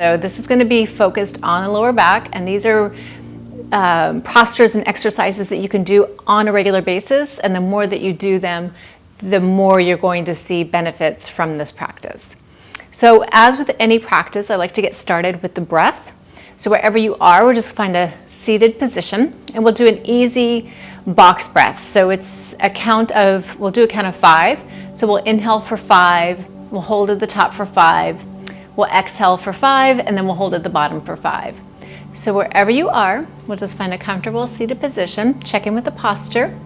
So this is going to be focused on the lower back, and these are postures and exercises that you can do on a regular basis, and the more that you do them, the more you're going to see benefits from this practice. So as with any practice, I like to get started with the breath. So wherever you are, we'll just find a seated position, and we'll do an easy box breath. So it's we'll do a count of 5. So we'll inhale for 5, we'll hold at the top for 5, we'll exhale for 5, and then we'll hold at the bottom for 5. So wherever you are, we'll just find a comfortable seated position, check in with the posture.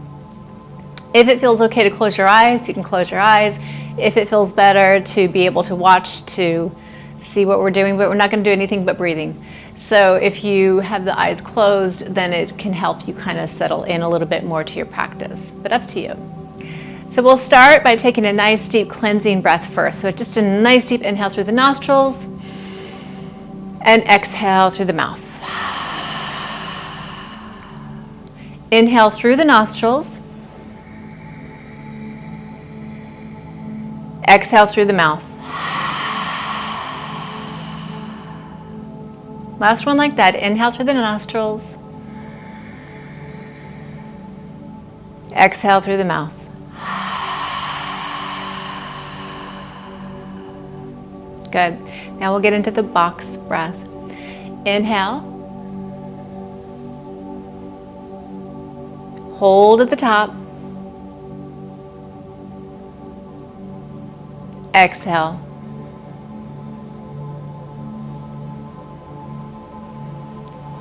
If it feels okay to close your eyes, you can close your eyes. If it feels better to be able to watch, to see what we're doing, but we're not going to do anything but breathing. So if you have the eyes closed, then it can help you kind of settle in a little bit more to your practice, but up to you. So we'll start by taking a nice deep cleansing breath first. So just a nice deep inhale through the nostrils and exhale through the mouth. Inhale through the nostrils. Exhale through the mouth. Last one like that. Inhale through the nostrils. Exhale through the mouth. Good. Now we'll get into the box breath. Inhale. Hold at the top. Exhale.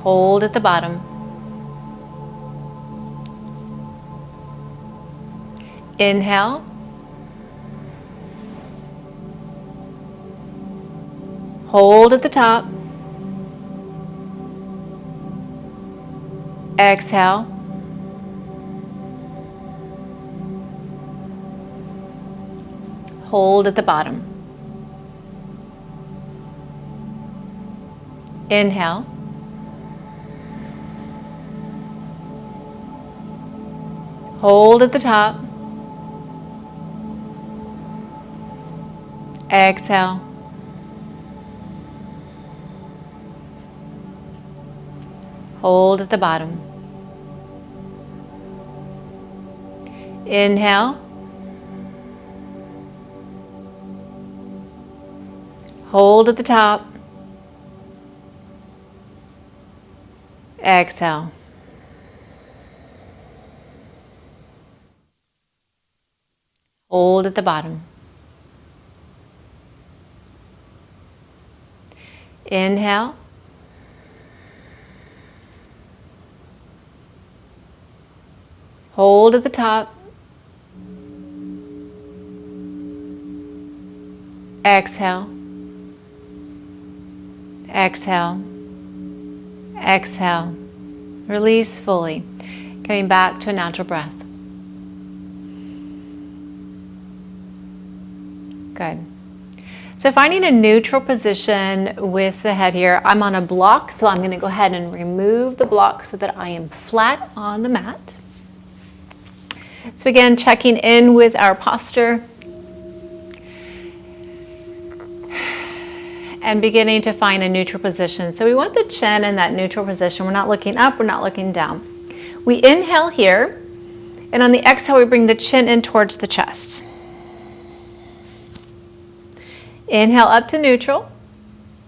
Hold at the bottom. Inhale. Hold at the top. Exhale. Hold at the bottom. Inhale. Hold at the top. Exhale. Hold at the bottom. Inhale. Hold at the top. Exhale. Hold at the bottom. Inhale. Hold at the top. Exhale. Exhale. Exhale. Release fully. Coming back to a natural breath. Good. So finding a neutral position with the head here, I'm on a block, so I'm going to go ahead and remove the block so that I am flat on the mat. So again, checking in with our posture and beginning to find a neutral position. So we want the chin in that neutral position. We're not looking up, we're not looking down. We inhale here, and on the exhale, we bring the chin in towards the chest. Inhale up to neutral.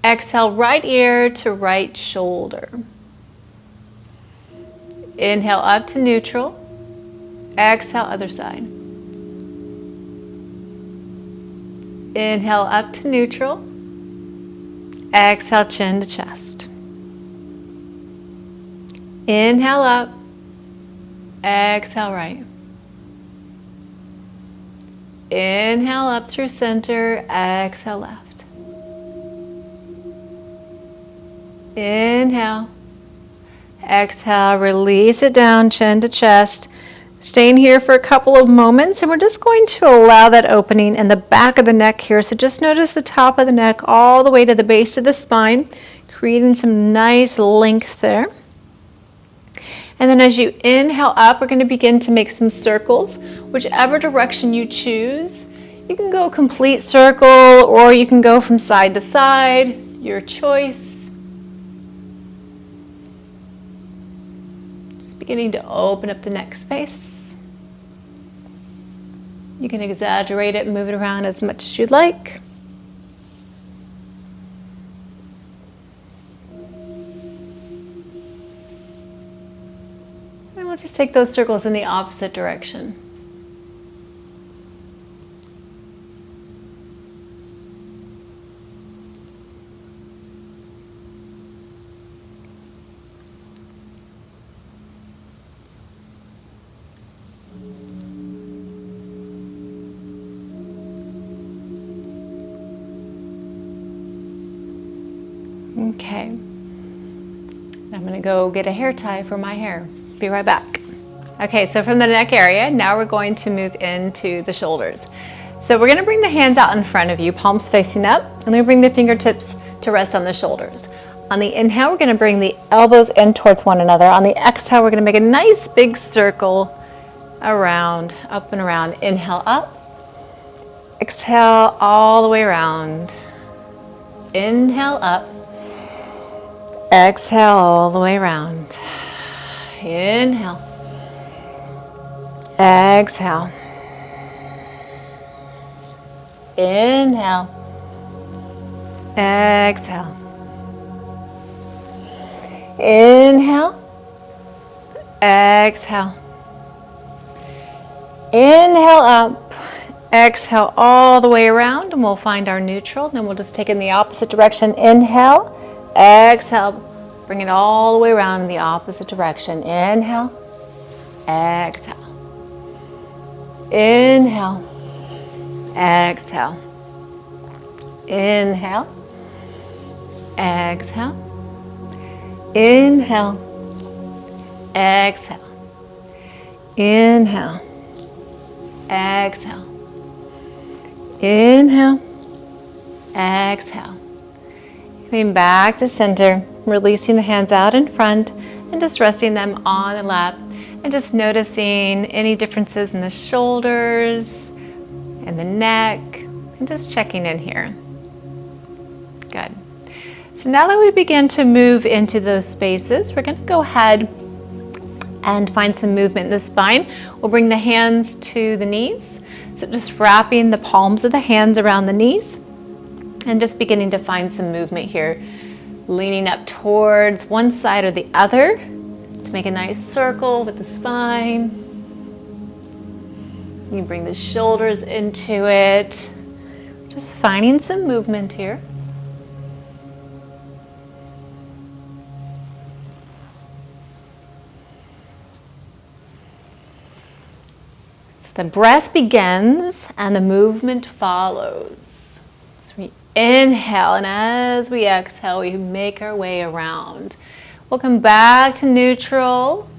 Exhale right ear to right shoulder. Inhale up to neutral. Exhale other side. Inhale up to neutral. Exhale chin to chest. Inhale up. Exhale right. Inhale up through center, exhale left. Inhale. Exhale, release it down, chin to chest. Staying here for a couple of moments, and we're just going to allow that opening in the back of the neck here. So just notice the top of the neck all the way to the base of the spine, creating some nice length there. And then as you inhale up, we're going to begin to make some circles. Whichever direction you choose, you can go complete circle or you can go from side to side. your choice. Just beginning to open up the neck space. You can exaggerate it, move it around as much as you'd like. And we'll just take those circles in the opposite direction. Okay, I'm gonna go get a hair tie for my hair. Be right back. Okay, so from the neck area, now we're going to move into the shoulders. So we're gonna bring the hands out in front of you, palms facing up, and then bring the fingertips to rest on the shoulders. On the inhale, we're gonna bring the elbows in towards one another. On the exhale, we're gonna make a nice big circle around, up and around. Inhale up, exhale all the way around. Inhale up, exhale all the way around. Inhale, exhale, inhale, exhale, inhale, exhale, inhale up, exhale all the way around, and we'll find our neutral. Then we'll just take it in the opposite direction. Inhale, exhale, bring it all the way around in the opposite direction. Inhale, exhale, inhale, exhale, inhale, exhale, inhale, exhale, inhale, exhale, inhale, exhale. Coming back to center, releasing the hands out in front and just resting them on the lap and just noticing any differences in the shoulders and the neck and just checking in here. Good. So now that we begin to move into those spaces, we're going to go ahead and find some movement in the spine. We'll bring the hands to the knees. So just wrapping the palms of the hands around the knees and just beginning to find some movement here. Leaning up towards one side or the other to make a nice circle with the spine. You bring the shoulders into it. Just finding some movement here. The breath begins and the movement follows. So we inhale, and as we exhale, we make our way around. We'll come back to neutral,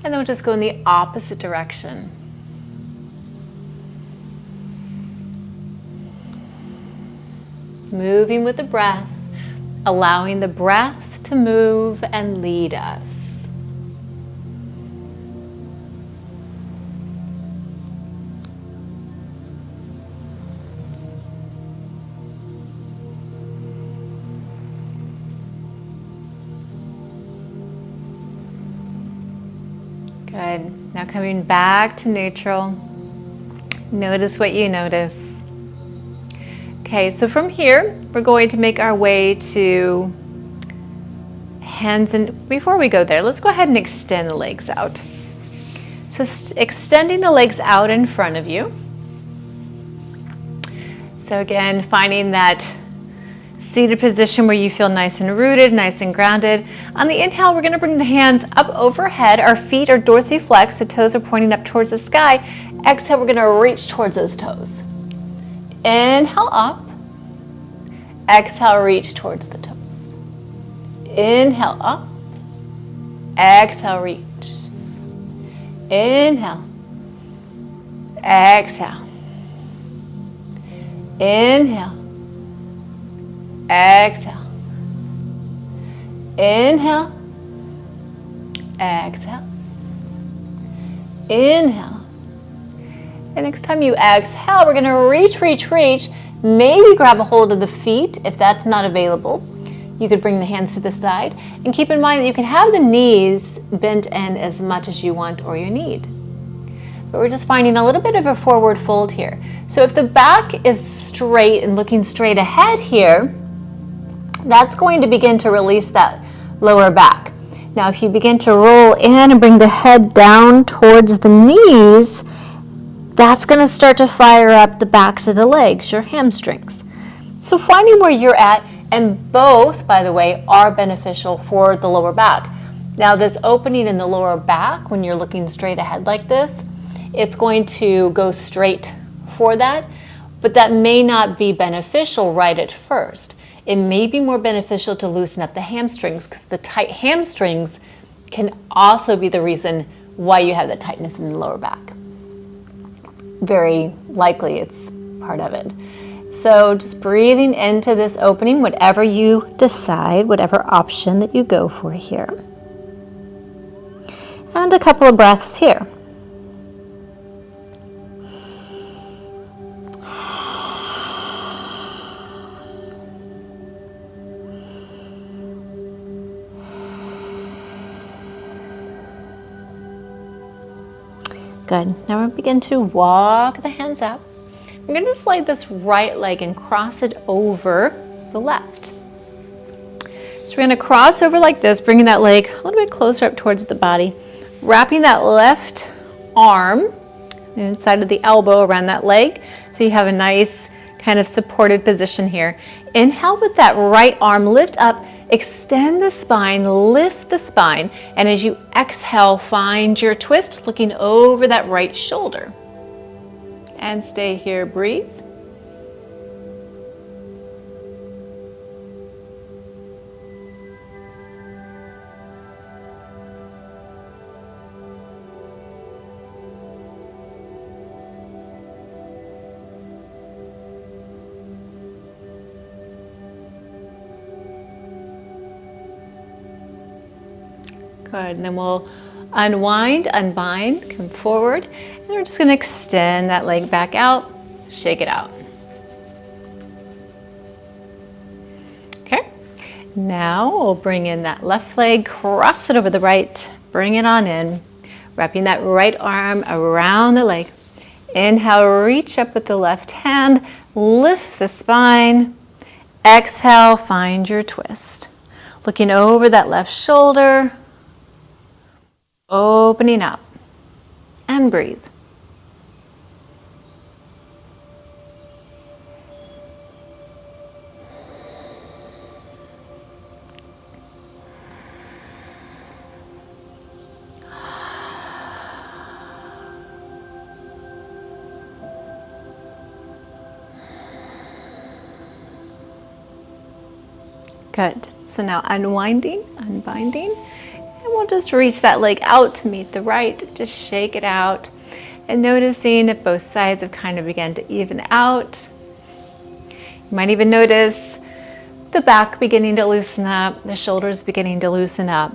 and then we'll just go in the opposite direction. Moving with the breath, allowing the breath to move and lead us. Good. Now coming back to neutral. Notice what you notice. Okay, so from here, we're going to make our way to hands, and before we go there, let's go ahead and extend the legs out. So extending the legs out in front of you. So again, finding that seated position where you feel nice and rooted, nice and grounded. On the inhale, we're going to bring the hands up overhead. Our feet are dorsiflexed, the toes are pointing up towards the sky. Exhale, we're going to reach towards those toes. Inhale up. Exhale, reach towards the toes. Inhale up. Exhale, reach. Inhale. Exhale. Inhale. Exhale. Inhale. Exhale. Inhale. And next time you exhale, we're going to reach, reach, reach. Maybe grab a hold of the feet if that's not available. You could bring the hands to the side, and keep in mind that you can have the knees bent in as much as you want or you need. But we're just finding a little bit of a forward fold here. So if the back is straight and looking straight ahead here, that's going to begin to release that lower back. Now if you begin to roll in and bring the head down towards the knees, that's going to start to fire up the backs of the legs, your hamstrings. So finding where you're at, and both, by the way, are beneficial for the lower back. Now this opening in the lower back, when you're looking straight ahead like this, it's going to go straight for that, but that may not be beneficial right at first. It may be more beneficial to loosen up the hamstrings, because the tight hamstrings can also be the reason why you have the tightness in the lower back. Very likely it's part of it. So just breathing into this opening, whatever you decide, whatever option that you go for here. And a couple of breaths here. Good. Now we're going to begin to walk the hands out. We're going to slide this right leg and cross it over the left. So we're going to cross over like this, bringing that leg a little bit closer up towards the body, wrapping that left arm inside of the elbow around that leg, so you have a nice kind of supported position here. Inhale with that right arm, lift up, extend the spine, lift the spine, and as you exhale, find your twist, looking over that right shoulder. And stay here, breathe. Good, and then we'll unwind, unbind, come forward, and we're just going to extend that leg back out, shake it out. Okay, now we'll bring in that left leg, cross it over the right, bring it on in, wrapping that right arm around the leg. Inhale, reach up with the left hand, lift the spine. Exhale, find your twist. Looking over that left shoulder, opening up, and breathe. Good. So now unwinding, unbinding, and we'll just reach that leg out to meet the right. Just shake it out, and noticing if both sides have kind of begun to even out. You might even notice the back beginning to loosen up, the shoulders beginning to loosen up.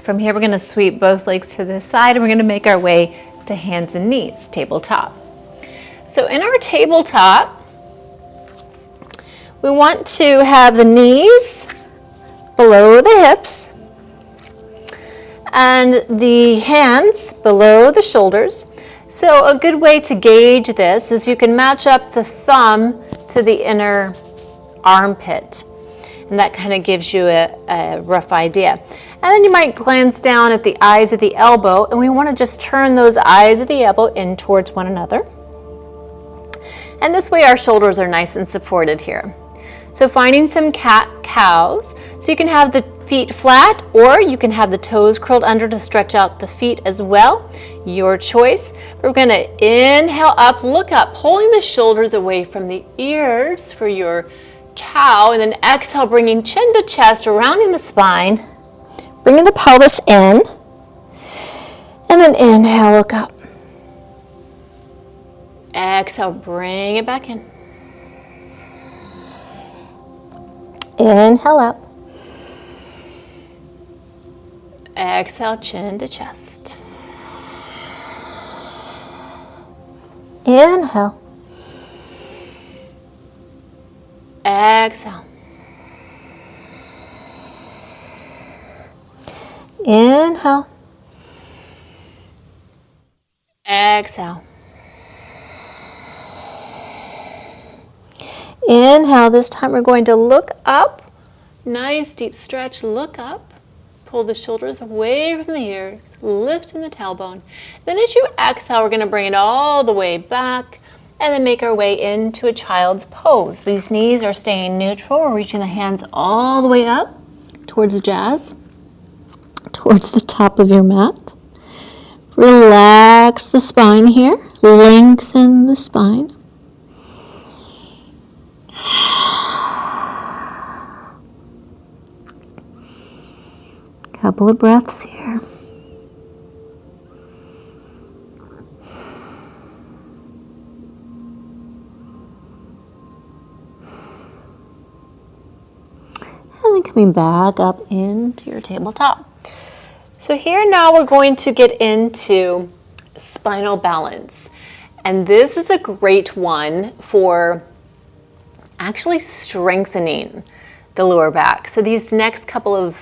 From here, we're going to sweep both legs to the side, and we're going to make our way to hands and knees, tabletop. So in our tabletop, we want to have the knees below the hips and the hands below the shoulders. So a good way to gauge this is you can match up the thumb to the inner armpit, and that kind of gives you a rough idea. And then you might glance down at the eyes of the elbow, and we want to just turn those eyes of the elbow in towards one another. And this way our shoulders are nice and supported here. So finding some cat-cows, so you can have the feet flat, or you can have the toes curled under to stretch out the feet as well. Your choice. We're going to inhale up, look up, pulling the shoulders away from the ears for your cow, and then exhale, bringing chin to chest, rounding the spine, bringing the pelvis in, and then inhale, look up. Exhale, bring it back in. Inhale up. Exhale, chin to chest. Inhale. Exhale. Inhale. Exhale. Inhale. This time we're going to look up. Nice deep stretch. Look up. Pull the shoulders away from the ears. Lifting the tailbone. Then as you exhale, we're going to bring it all the way back and then make our way into a child's pose. These knees are staying neutral. We're reaching the hands all the way up towards jazz, towards the top of your mat. Relax the spine here. Lengthen the spine. Couple of breaths here. And then coming back up into your tabletop. So here now we're going to get into spinal balance. And this is a great one for actually strengthening the lower back. So these next couple of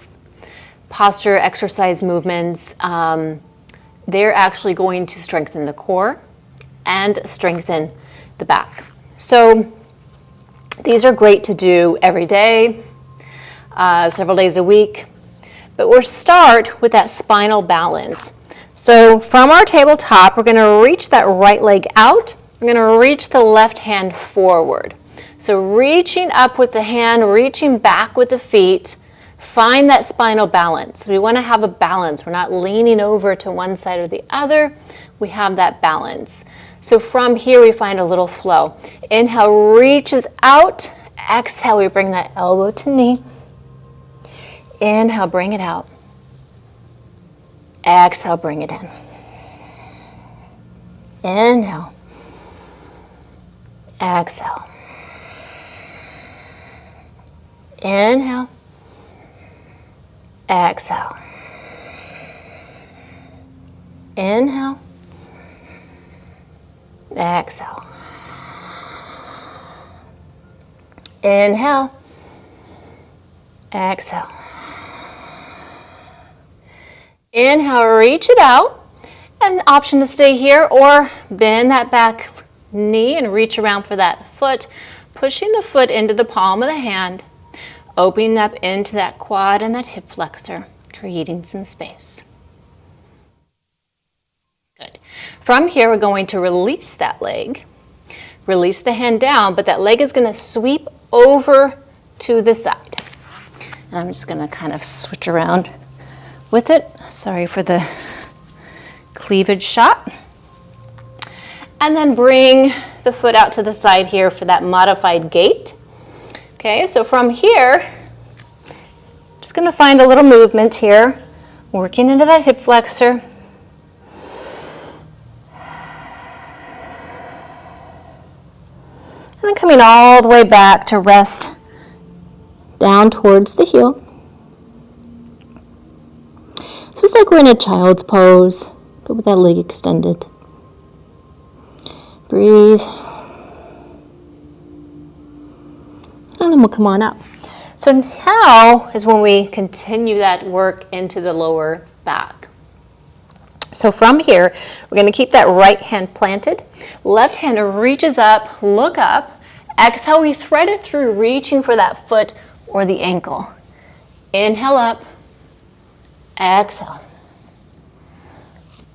posture exercise movements, they're actually going to strengthen the core and strengthen the back. So these are great to do every day, several days a week. But we'll start with that spinal balance. So from our tabletop, we're going to reach that right leg out. We're going to reach the left hand forward. So reaching up with the hand, reaching back with the feet. Find that spinal balance. We want to have a balance. We're not leaning over to one side or the other. We have that balance. So from here, we find a little flow. Inhale, reaches out. Exhale, we bring that elbow to knee. Inhale, bring it out. Exhale, bring it in. Inhale. Exhale. Inhale. Exhale. Inhale. Exhale. Inhale. Exhale. Inhale, reach it out. An option to stay here or bend that back knee and reach around for that foot, pushing the foot into the palm of the hand, opening up into that quad and that hip flexor, creating some space. Good. From here, we're going to release that leg, release the hand down, but that leg is going to sweep over to the side. And I'm just going to kind of switch around with it. Sorry for the cleavage shot. And then bring the foot out to the side here for that modified gait. Okay, so from here, just going to find a little movement here, working into that hip flexor. And then coming all the way back to rest down towards the heel. So it's like we're in a child's pose, but with that leg extended. Breathe. And then we'll come on up. So now is when we continue that work into the lower back. So from here, we're going to keep that right hand planted. Left hand reaches up, look up. Exhale, we thread it through, reaching for that foot or the ankle. Inhale up. Exhale.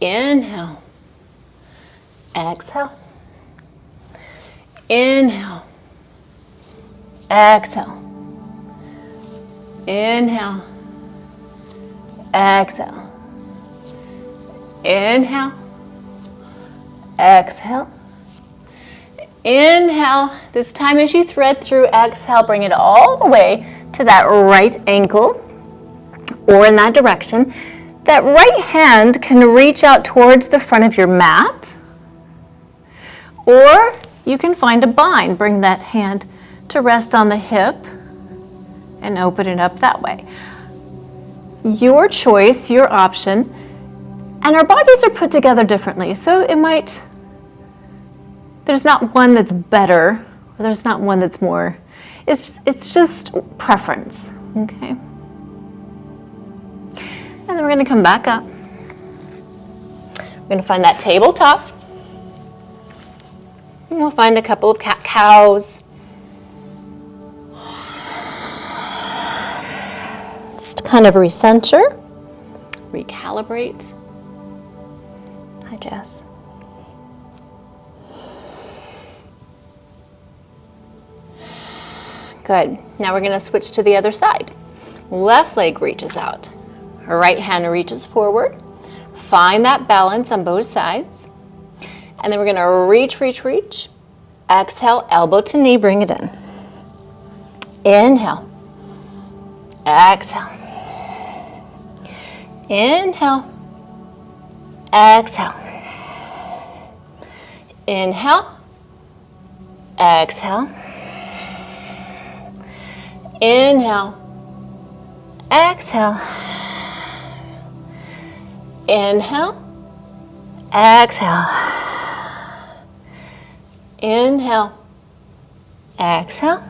Inhale. Exhale. Inhale. Exhale. Inhale. Exhale. Inhale. Exhale. Inhale. This time as you thread through, exhale, bring it all the way to that right ankle or in that direction. That right hand can reach out towards the front of your mat, or you can find a bind. Bring that hand to rest on the hip and open it up that way. Your choice, your option. And our bodies are put together differently, so there's not one that's better, or there's not one that's more. It's just preference, okay? And then we're going to come back up. We're going to find that tabletop. And we'll find a couple of cat-cows. Just kind of recenter, recalibrate. Hi, Jess. Good. Now we're going to switch to the other side. Left leg reaches out. Right hand reaches forward. Find that balance on both sides. And then we're going to reach, reach, reach. Exhale, elbow to knee, bring it in. Inhale. Exhale. Inhale. Exhale. Inhale. Exhale. Inhale. Exhale. Inhale. Exhale. Inhale. Exhale.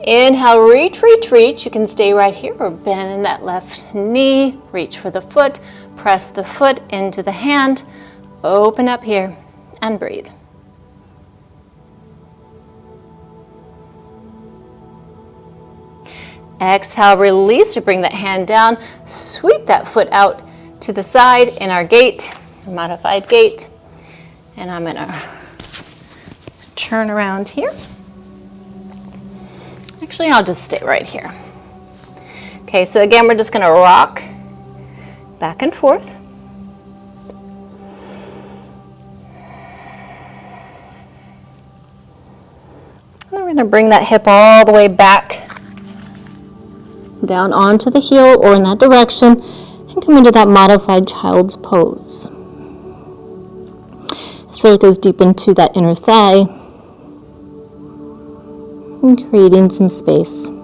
Inhale, reach, reach, reach. You can stay right here or bend that left knee. Reach for the foot. Press the foot into the hand. Open up here and breathe. Exhale, release. We bring that hand down. Sweep that foot out to the side in our gate, modified gate. And I'm going to turn around here. Actually, I'll just stay right here. Okay, so again, we're just going to rock back and forth. And then we're going to bring that hip all the way back down onto the heel or in that direction and come into that modified child's pose. This really goes deep into that inner thigh and creating some space. And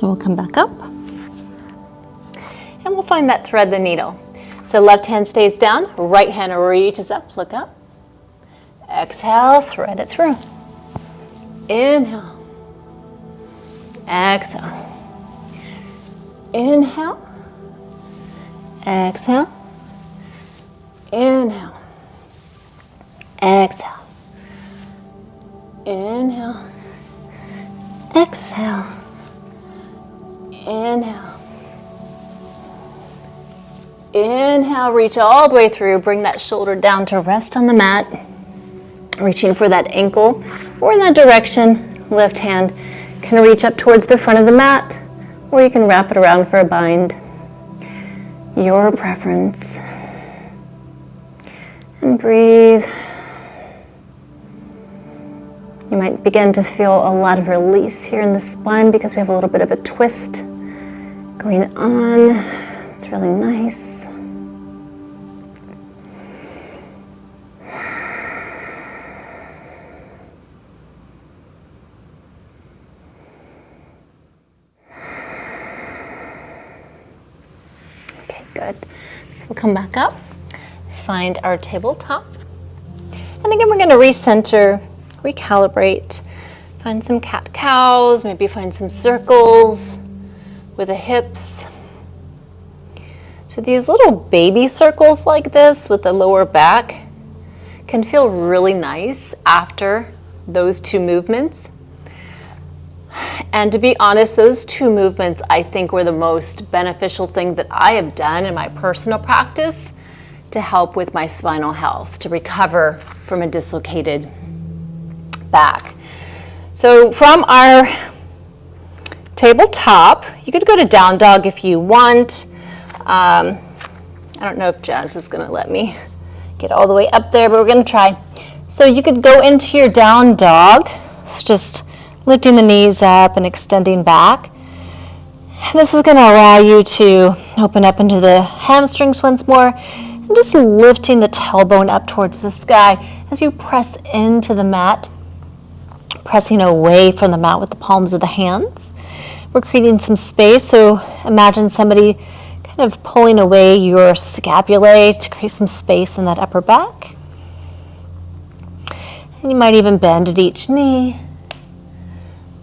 we'll come back up and we'll find that thread the needle. So left hand stays down, right hand reaches up, look up. Exhale, thread it through. Inhale. Exhale. Inhale. Exhale. Inhale. Exhale. Inhale. Exhale. Inhale. Inhale, reach all the way through. Bring that shoulder down to rest on the mat. Reaching for that ankle or in that direction. Left hand can reach up towards the front of the mat, or you can wrap it around for a bind. Your preference. And breathe. You might begin to feel a lot of release here in the spine because we have a little bit of a twist going on. It's really nice. Okay, good. So we'll come back up, find our tabletop. And again, we're going to recenter, recalibrate, find some cat-cows, maybe find some circles with the hips. So these little baby circles like this with the lower back can feel really nice after those two movements. And to be honest, those two movements I think were the most beneficial thing that I have done in my personal practice to help with my spinal health, to recover from a dislocated back. So from our tabletop, you could go to down dog if you want. I don't know if Jazz is going to let me get all the way up there, but we're going to try. So you could go into your down dog. It's just lifting the knees up and extending back. And this is going to allow you to open up into the hamstrings once more and just lifting the tailbone up towards the sky as you press into the mat, pressing away from the mat with the palms of the hands. We're creating some space, so imagine somebody kind of pulling away your scapulae to create some space in that upper back. And you might even bend at each knee.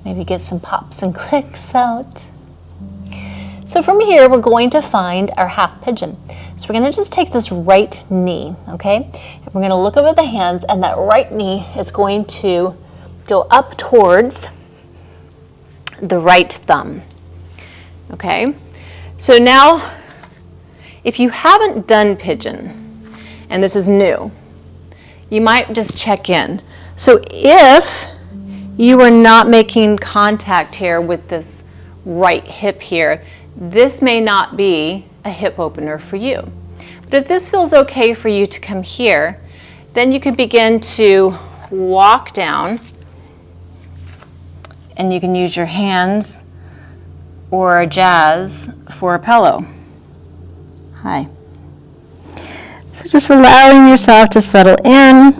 Maybe get some pops and clicks out. So from here, we're going to find our half pigeon. So we're going to just take this right knee, okay? And we're going to look over the hands, and that right knee is going to go up towards the right thumb, okay? So now, if you haven't done pigeon, and this is new, you might just check in. So if you are not making contact here with this right hip here, this may not be a hip opener for you. But if this feels okay for you to come here, then you can begin to walk down, and you can use your hands or a jazz for a pillow. Hi. So just allowing yourself to settle in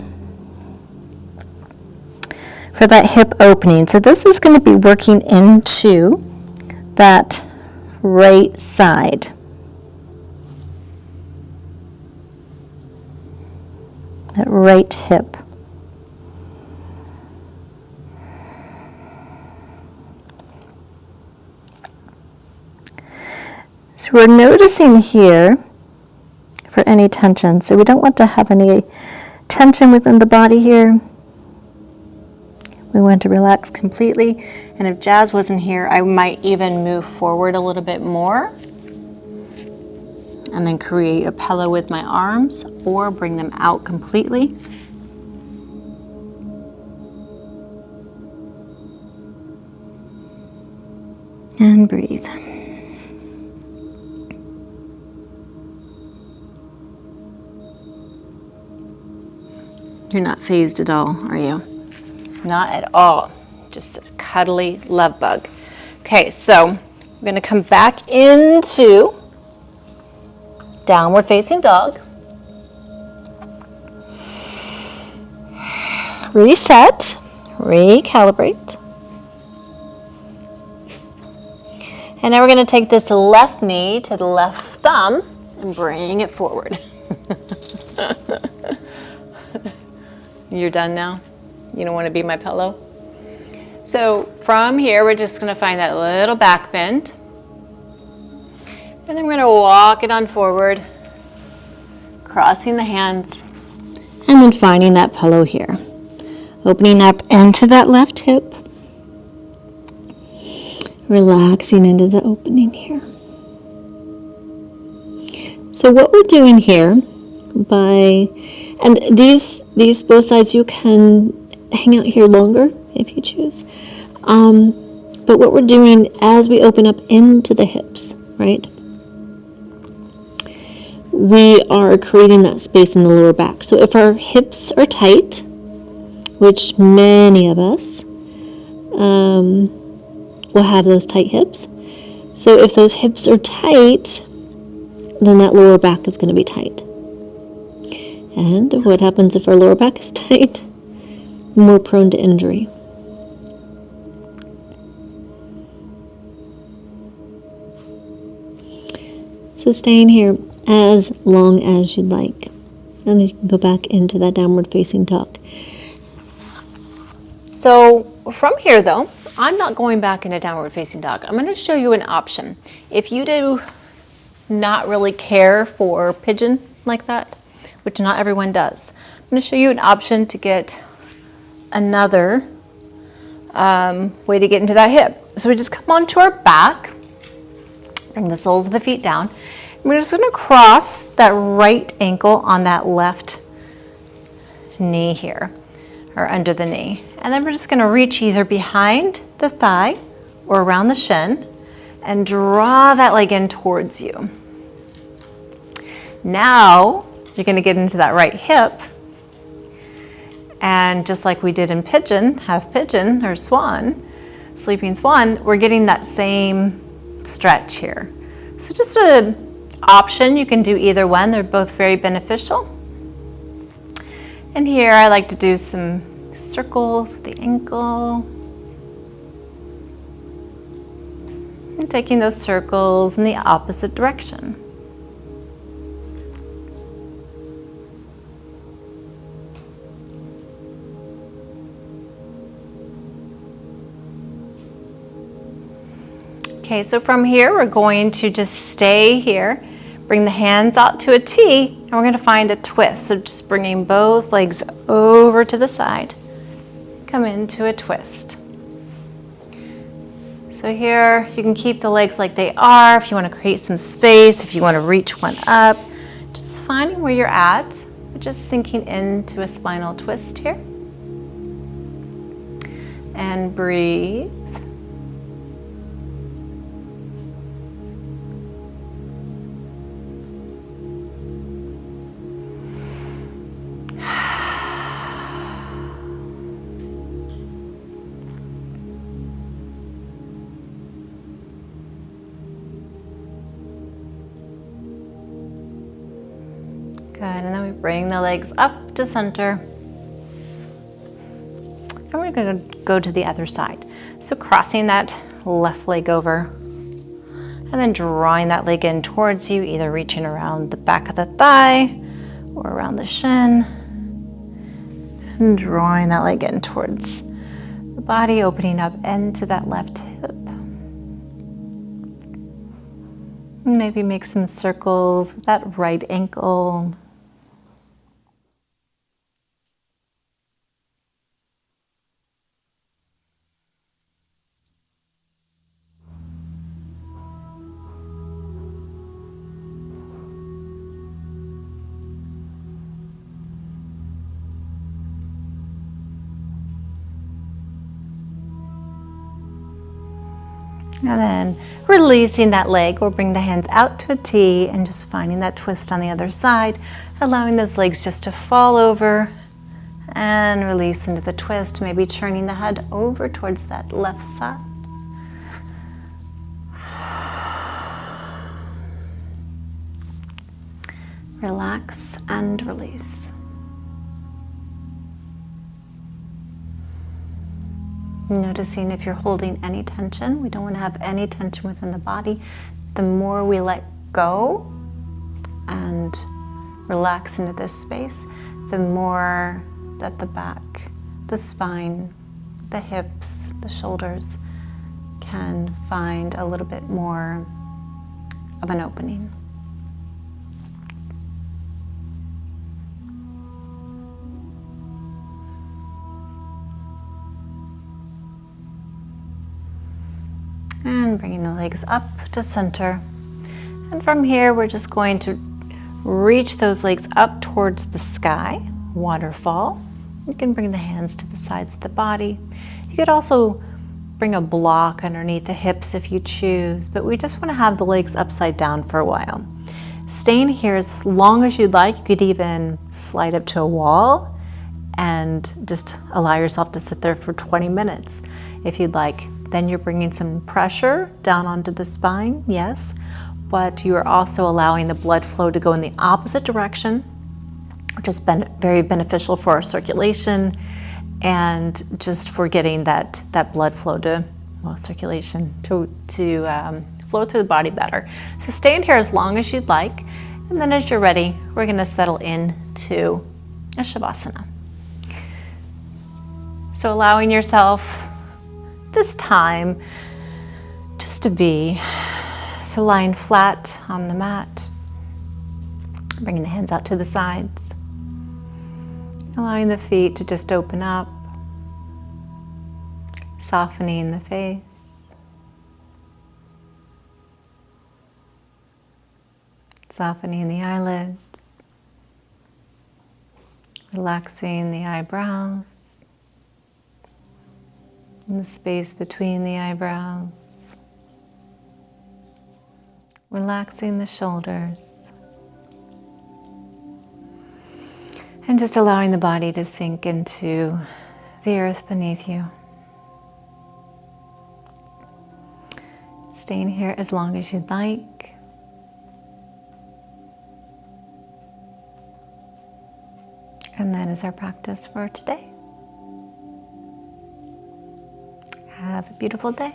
for that hip opening. So this is going to be working into that right side. That right hip. So we're noticing here for any tension. So we don't want to have any tension within the body here. We want to relax completely. And if Jazz wasn't here, I might even move forward a little bit more and then create a pillow with my arms, or bring them out completely. And breathe. You're not phased at all, are you? Not at all. Just a cuddly love bug. Okay, so I'm going to come back into downward facing dog. Reset, recalibrate. And now we're going to take this left knee to the left thumb and bring it forward. You're done now? You don't want to be my pillow? So from here, we're just going to find that little back bend. And then we're going to walk it on forward, crossing the hands, and then finding that pillow here. Opening up into that left hip. Relaxing into the opening here. So what we're doing here, and these both sides, you can hang out here longer if you choose. But what we're doing as we open up into the hips, right? We are creating that space in the lower back. So if our hips are tight, which many of us will have those tight hips. So if those hips are tight, then that lower back is going to be tight. And what happens if our lower back is tight? More prone to injury. So staying here as long as you'd like. And then you can go back into that downward facing dog. So from here though, I'm not going back into downward facing dog. I'm going to show you an option. If you do not really care for pigeon like that, which not everyone does, I'm going to show you an option to get another way to get into that hip. So we just come onto our back, bring the soles of the feet down, and we're just going to cross that right ankle on that left knee here, or under the knee. And then we're just going to reach either behind the thigh or around the shin and draw that leg in towards you. Now you're going to get into that right hip, and just like we did in pigeon, half pigeon or swan, sleeping swan, we're getting that same stretch here. So just an option, you can do either one. They're both very beneficial. And here I like to do some circles with the ankle. And taking those circles in the opposite direction. Okay, so from here, we're going to just stay here, bring the hands out to a T, and we're going to find a twist. So just bringing both legs over to the side, come into a twist. So here, you can keep the legs like they are if you want to create some space, if you want to reach one up. Just finding where you're at, just sinking into a spinal twist here. And breathe. Good, and then we bring the legs up to center. And we're gonna go to the other side. So crossing that left leg over, and then drawing that leg in towards you, either reaching around the back of the thigh or around the shin. And drawing that leg in towards the body, opening up into that left hip. Maybe make some circles with that right ankle. And then releasing that leg, we'll bring the hands out to a T and just finding that twist on the other side, allowing those legs just to fall over and release into the twist, maybe turning the head over towards that left side. Relax and release. Noticing if you're holding any tension. We don't want to have any tension within the body. The more we let go and relax into this space, the more that the back, the spine, the hips, the shoulders can find a little bit more of an opening. And bringing the legs up to center. And from here, we're just going to reach those legs up towards the sky, waterfall. You can bring the hands to the sides of the body. You could also bring a block underneath the hips if you choose, but we just want to have the legs upside down for a while. Staying here as long as you'd like. You could even slide up to a wall and just allow yourself to sit there for 20 minutes if you'd like. Then you're bringing some pressure down onto the spine, yes, but you are also allowing the blood flow to go in the opposite direction, which is very beneficial for our circulation and just for getting that blood flow to, well, circulation to flow through the body better. So stay in here as long as you'd like, and then as you're ready, we're gonna settle into a Shavasana. So allowing yourself this time just to be. So lying flat on the mat, bringing the hands out to the sides, allowing the feet to just open up, softening the face, softening the eyelids, relaxing the eyebrows, in the space between the eyebrows, relaxing the shoulders, and just allowing the body to sink into the earth beneath you. Staying here as long as you'd like. And that is our practice for today. Have a beautiful day.